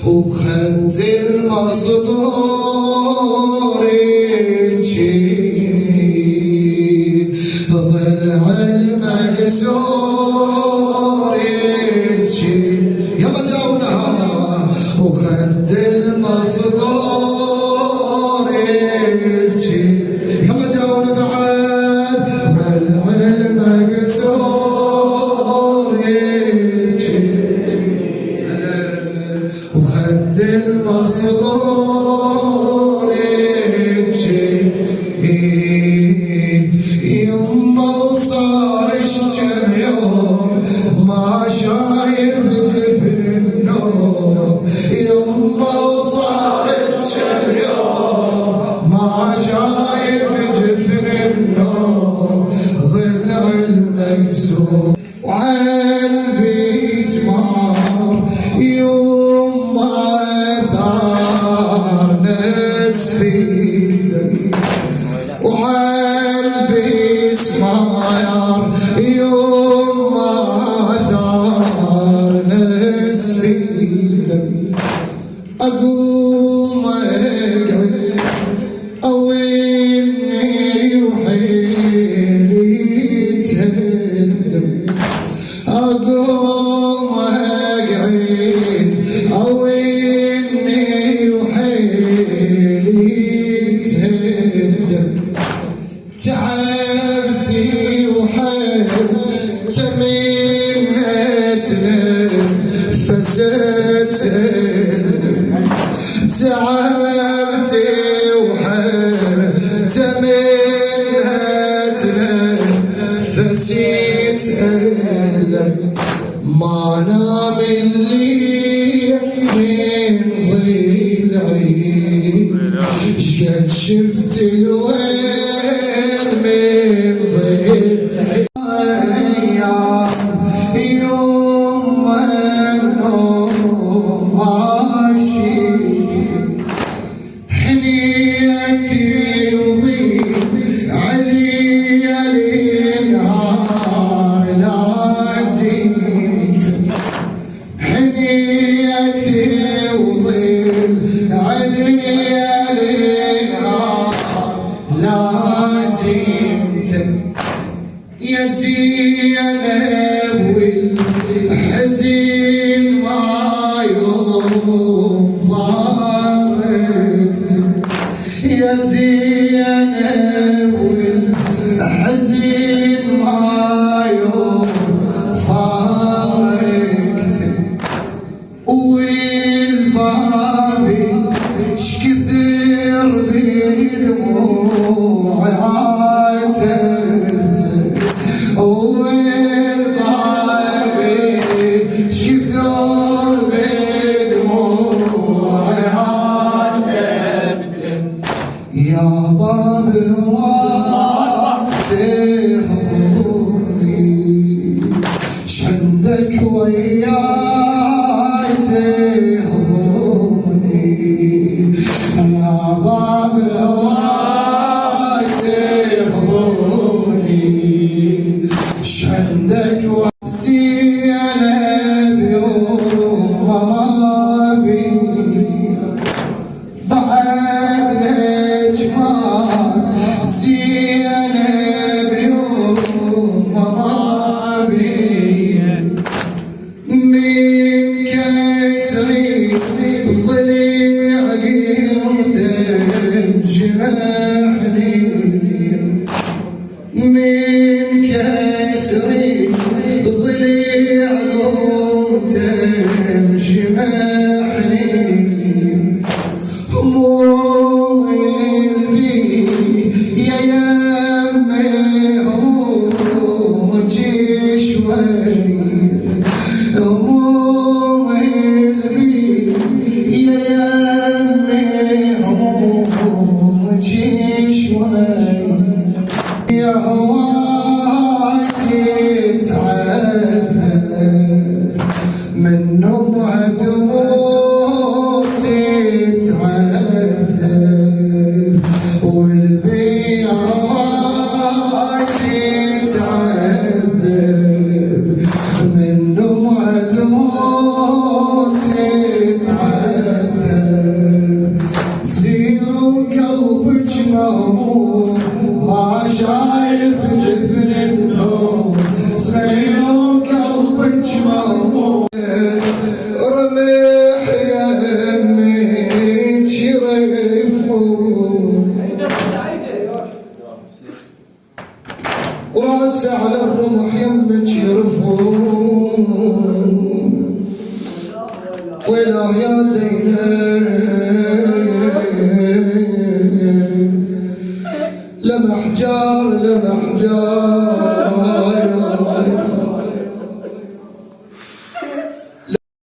وخد المصدور الجيل ضلع المكسور الجيل يلا جاوبنا وخد المصدور الجيل يلا جاوبنا بعد ضلع المكسور الجيل وخد المصدور الجيل يما وصارش كم يوم ما شايف جفن النوم يما وصارش كم يوم ما شايف جفن النوم ضلع المكسور وعلبي سمار يوم ما ثار نسفي وعلبي سمار يوم ما ثار نسفي أقوم أقعد أويني وحيلي تهدم أقوم أقعد أويني وحيلي تهدم تعبتي وحبت منت نفست تعبتي وحبت منت نفسيت ألم ما نام الليل من ضلعي شقد شفت الويل من ضلعي يوم النوم ما شفت حنيتي يضيء علي النهار لازمت حنيتي وظل علي النهار لازمت يا زينب والحزين ما يوم فارقت يا زينب والحزين ما يوم فارقت والبابي شكثر بدموعي عاتبت والبابي شكثر بدموعي عاتبت يا باب تهضمني شندك وياي تهضمني يا باب تهضمني شندك زينب يوم ما بي بعد ليش مات زينب يوم ما بي من كسري ضليع قمت بجمحني من كسري ضليع قمت بجمحني همومي البي يا يمي همومتي شوي همومي البي يا يمي همومتي شوي يا هواي تتعذب من نمعة وراسه على الرمح يمك يرفون ويلاه يا زينب لمح جار لمح جار